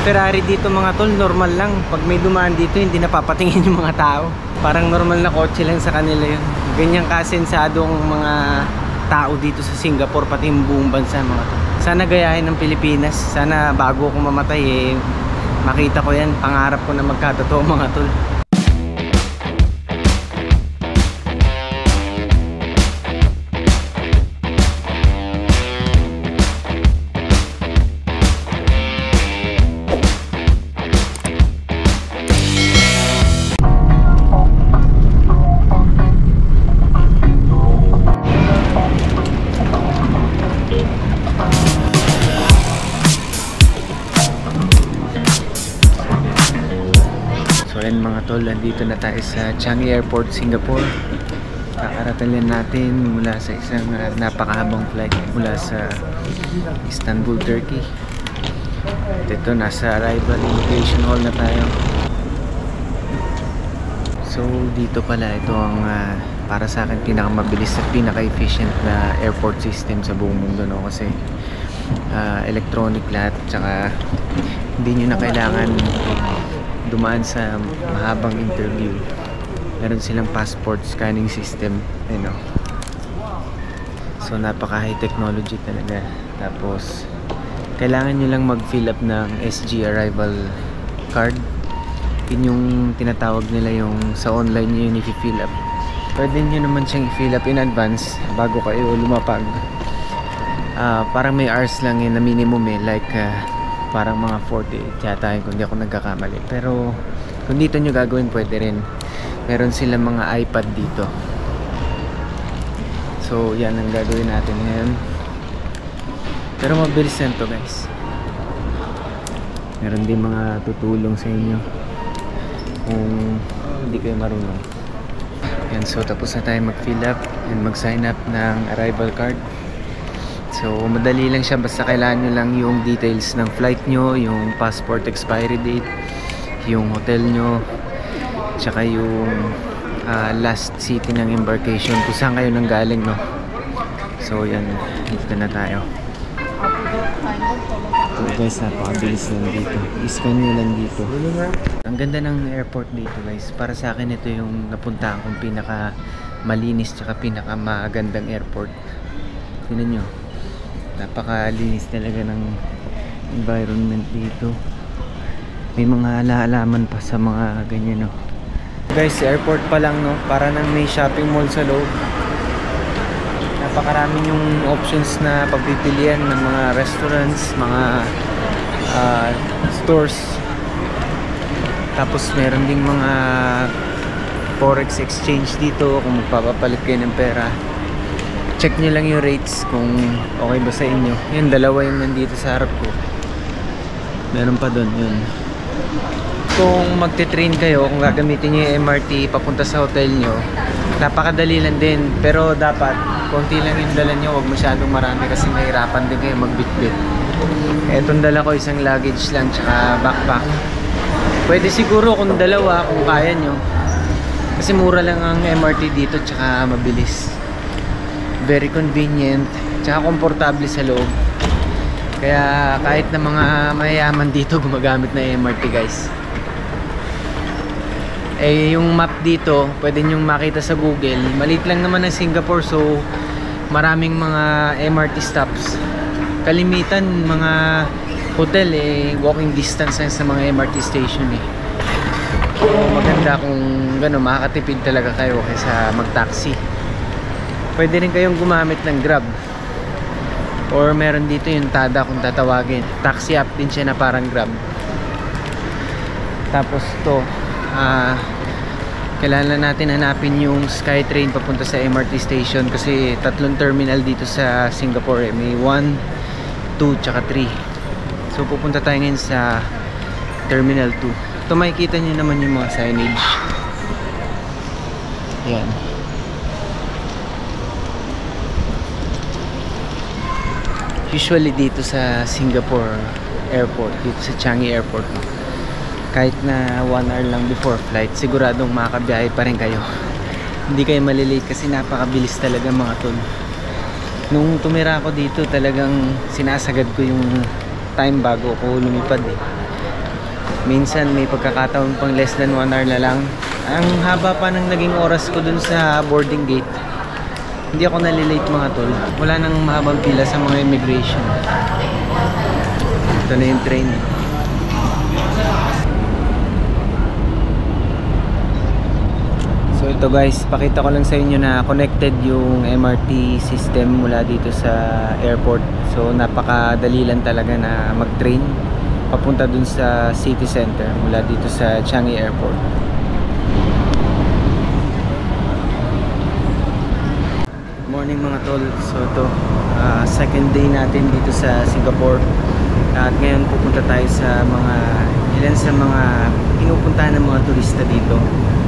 Ferrari dito mga tol, normal lang. Pag may dumaan dito, hindi napapatingin yung mga tao. Parang normal na kotse lang sa kanila yun. Ganyan kasensadong mga tao dito sa Singapore, pati yung buong bansa mga tol. Sana gayahin ng Pilipinas. Sana bago ako mamatay makita ko yan. Pangarap ko na magkatotoo mga tol. Mga tol, andito na tayo sa Changi Airport, Singapore. Kakaratalin natin mula sa isang napakahabang flight mula sa Istanbul, Turkey. At ito, nasa arrival immigration hall na tayo. So dito pala ito ang para sa akin pinakamabilis at pinaka-efficient na airport system sa buong mundo, no? Kasi electronic lahat, tsaka hindi nyo na kailangan dumaan sa mahabang interview. Meron silang passport scanning system, you know. So napaka high technology talaga. Tapos kailangan nyo lang mag-fill up ng SG arrival card. Yun yung tinatawag nila, yung sa online nyo yun i-fill up. Pwede nyo naman siyang i-fill up in advance bago kayo lumapag. Parang may hours lang yun na minimum like parang mga 48 yata yun kung di ako nagkakamali. Pero kung dito nyo gagawin, pwede rin. Meron silang mga iPad dito. So yan ang gagawin natin ngayon. Pero mabilis yan to guys. Meron din mga tutulong sa inyo kung hindi kayo marunong. Yan, so tapos na tayo mag-fill up and mag-sign up ng arrival card. So madali lang siya, basta kailangan nyo lang yung details ng flight nyo, yung passport expiry date, yung hotel nyo, tsaka yung last city ng embarkation, kung saan kayo nang galing, no? So yan, dito na tayo. So guys, napakabilis lang dito. I-scan nyo lang dito. Ang ganda ng airport dito guys. Para sa akin ito yung napuntahan kong pinaka malinis tsaka pinaka magandang airport. Tingnan nyo, napakalinis talaga ng environment dito. May mga ala-alaman pa sa mga ganyan, no? Guys, airport pa lang, no? Para nang may shopping mall sa loob. Napakarami yung options na pagpipilian ng mga restaurants, mga stores. Tapos meron ding mga forex exchange dito kung magpapapalit kayo ng pera. Check nyo lang yung rates kung okay ba sa inyo. Yun, dalawa yung nandito sa harap ko. Meron pa doon, yun. Kung magte-train kayo, kung gagamitin nyo yung MRT papunta sa hotel nyo, napakadali lang din. Pero dapat, konti lang yung dala nyo, huwag masyadong marami kasi mahirapan din kayo magbitbit. Etong dala ko, isang luggage lang, tsaka backpack. Pwede siguro kung dalawa, kung kaya nyo. Kasi mura lang ang MRT dito, tsaka mabilis. Very convenient, tsaka komportable sa loob. Kaya kahit na mga mayayaman dito gumagamit na MRT guys. Yung map dito pwede nyong makita sa Google. Maliit lang naman ang Singapore, so maraming mga MRT stops. Kalimitan mga hotel walking distance lang sa mga MRT station So maganda kung gano'n, makakatipid talaga kayo kaysa mag-taxi. Pwede rin kayong gumamit ng Grab, or meron dito yung Tada kung tatawagin. Taxi app din siya na parang Grab. Tapos to kailangan natin hanapin yung SkyTrain papunta sa MRT station kasi tatlong terminal dito sa Singapore. May 1, 2, tsaka 3. So pupunta tayo ngayon sa Terminal 2. Ito makikita nyo naman yung mga signage. Yan. Usually dito sa Singapore Airport, dito sa Changi Airport, kahit na 1 hour lang before flight, siguradong makakabiyahe pa rin kayo. Hindi kayo malilate kasi napakabilis talaga mga tol. Nung tumira ako dito, talagang sinasagad ko yung time bago ako lumipad Minsan may pagkakataon pang less than 1 hour na lang. Ang haba pa ng naging oras ko dun sa boarding gate. Hindi ako nalilate mga tol. Wala nang mahabang pila sa mga immigration. Ito na yung train. So ito guys, pakita ko lang sa inyo na connected yung MRT system mula dito sa airport. So napakadali lang talaga na mag-train papunta dun sa city center mula dito sa Changi Airport. Good morning mga tol. So ito, second day natin dito sa Singapore. At ngayon pupunta tayo sa ilan sa mga pinupuntahan ng mga turista dito.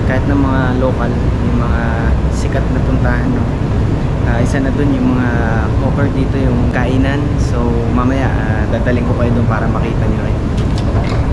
Kahit ng mga local, yung mga sikat na puntahan, no? Isa na dun yung mga offer dito, yung kainan. So mamaya dadaling ko kayo dun para makita nyo rin.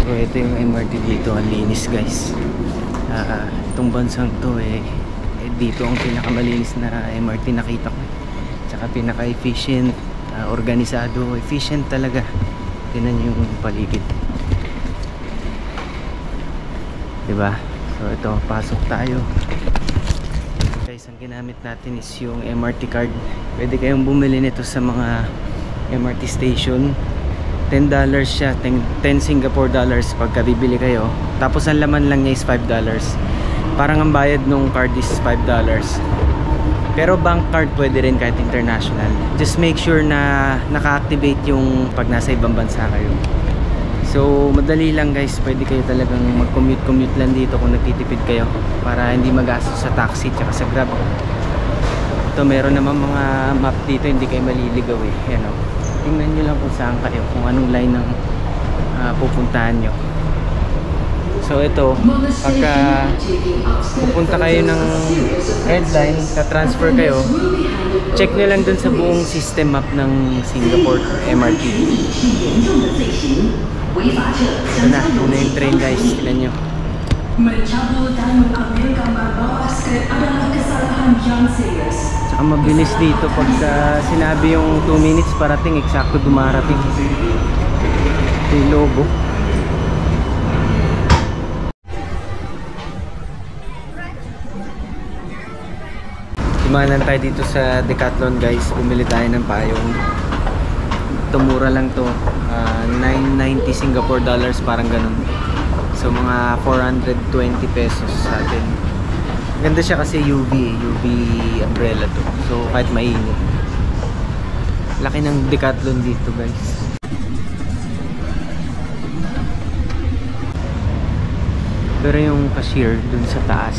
So ito yung MRT dito, ang linis guys. Itong bansang to dito ang pinakamalinis na MRT nakita ko. Tsaka pinaka-efficient, organisado, efficient talaga. Tingnan nyo yung paligid, diba? So ito, pasok tayo. Guys, ang ginamit natin is yung MRT card. Pwede kayong bumili nito sa mga MRT station. $10 siya, 10 Singapore dollars pagka bibili kayo. Tapos ang laman lang niya is $5. Parang ang bayad nung card is $5. Pero bank card pwede rin kahit international. Just make sure na naka-activate yung pag nasa ibang bansa kayo. So madali lang guys, pwede kayo talagang mag-commute lang dito kung nagtitipid kayo para hindi magastos sa taxi tsaka sa Grab. Ito meron naman mga map dito, hindi kayo maliligaw Yan o. Tingnan nyo lang kung saan kayo, kung anong line ng pupuntahan nyo. So ito, pagka pupunta kayo ng red line, sa-transfer kayo, check nyo lang dun sa buong system map ng Singapore MRT. Ito na yung train guys, tignan nyo. Tsaka mabilis dito pagka sinabi yung 2 minutes parating, eksakto dumarating. Ito yung logo. Imanan tayo dito sa Decathlon guys, bumili tayo ng payong. Ito mura lang to, 990 Singapore dollars, parang ganun. So mga 420 pesos sa atin. Ganda siya kasi UV umbrella to. So kahit mainit. Laki ng Decathlon dito guys. Pero yung cashier dun sa taas.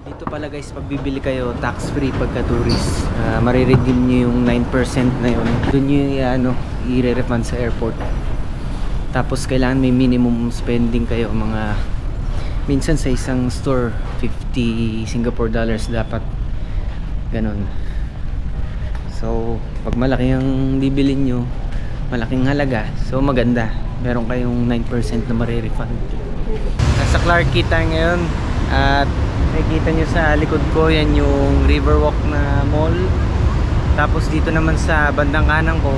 Dito pala guys, pag bibili kayo tax free pagka tourist, mariredeem nyo yung 9% na yun. Dun nyo i-refund sa airport. Tapos kailangan may minimum spending kayo, mga minsan sa isang store 50 Singapore dollars dapat ganun. So pag malaki ang bibilin nyo, malaking halaga, so maganda, meron kayong 9% na marirefund. Nasa Clarke Quay tayo ngayon at nakikita nyo sa likod ko, yan yung Riverwalk na mall. Tapos dito naman sa bandang kanan ko,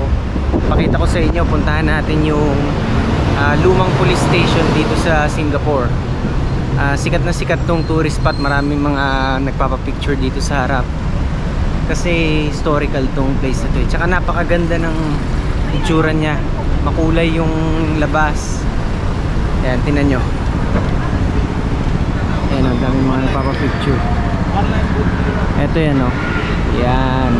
pakita ko sa inyo, puntahan natin yung lumang police station dito sa Singapore. Sikat na sikat tong tourist spot, maraming mga nagpapapicture dito sa harap kasi historical tong place na to. Tsaka napakaganda ng itsura niya, makulay yung labas. Ayan, tinan nyo. Ayan, ang dami mga nagpapapicture. Eto yan o. Yan.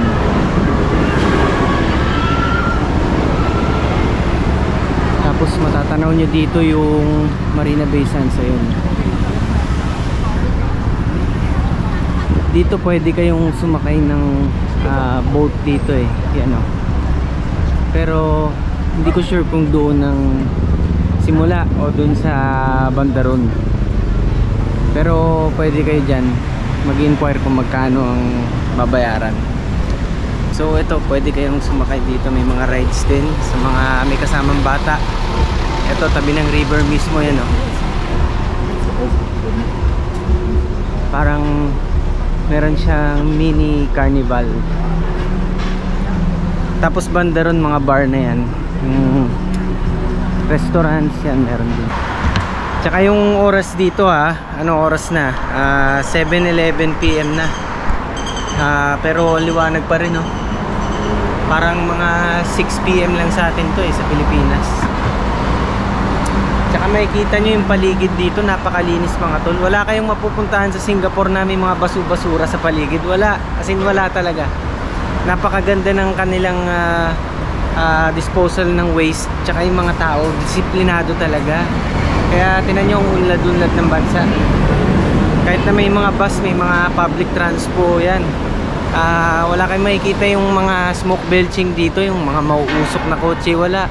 Tapos matatanaw nyo dito yung Marina Bay Sands. Ayun. Dito pwede kayong sumakay ng boat dito Yan o. Pero hindi ko sure kung doon ang simula o doon sa Bandaron. Pero pwede kayo dyan mag-inquire kung magkano ang babayaran. So ito, pwede kayong sumakay dito. May mga rides din sa mga may kasamang bata. Ito, tabi ng river mismo yan Parang meron siyang mini carnival. Tapos banda ron, mga bar na yan. restaurants yan, meron din. Tsaka yung oras dito ano oras na? 7:11 PM na. Pero liwanag pa rin, no? Parang mga 6 PM lang sa atin to sa Pilipinas. Tsaka makikita nyo yung paligid dito, napakalinis mga tol. Wala kayong mapupuntahan sa Singapore na may mga basura sa paligid. Wala, as in wala talaga. Napakaganda ng kanilang disposal ng waste. Tsaka yung mga tao, disiplinado talaga. Kaya tinan nyo ang unlad-unlad ng bansa. Kahit na may mga bus, may mga public transpo yan, wala kayong makikita yung mga smoke belching dito, yung mga mauusok na kotse. Wala.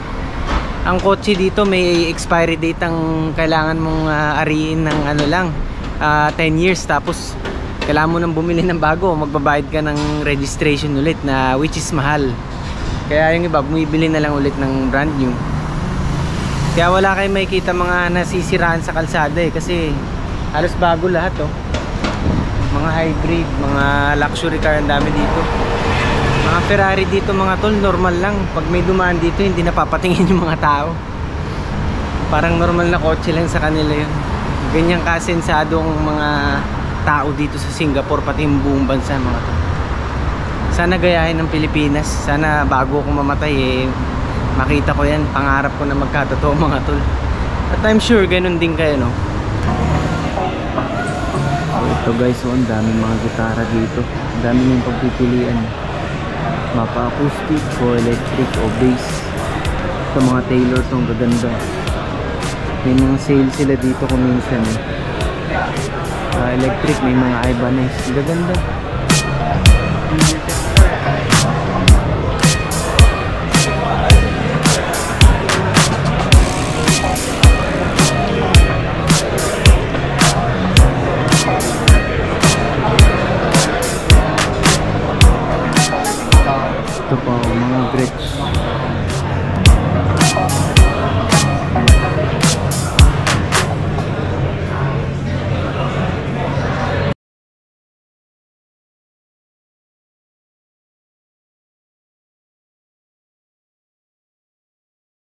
Ang kotse dito may expiry date ang kailangan mong ariin ng 10 years. Tapos kailangan mo nang bumili ng bago, magbabayad ka ng registration ulit, na which is mahal. Kaya yung iba bumibili na lang ulit ng brand new. Kaya wala kayong makikita mga nasisiraan sa kalsada kasi halos bago lahat, mga hybrid, mga luxury car, ang dami dito. Mga Ferrari dito mga tol, normal lang. Pag may dumaan dito, hindi napapatingin yung mga tao. Parang normal na kotse lang sa kanila yun. Ganyang kasensadong mga tao dito sa Singapore, pati yung buong bansa mga tol. Sana gayahin ng Pilipinas. Sana bago ako mamatay makita ko yan. Pangarap ko na magkatotoo mga tol. At I'm sure ganun din kayo, no? Ito guys, ang daming mga gitara dito. Ang daming yung pagpipilian. Mapa acoustic o electric o bass. Ito mga Taylor tong gaganda. May mga sale sila dito kung minsan. Electric, may mga Ibanez. Gaganda. Ito pa, mga Gretsch.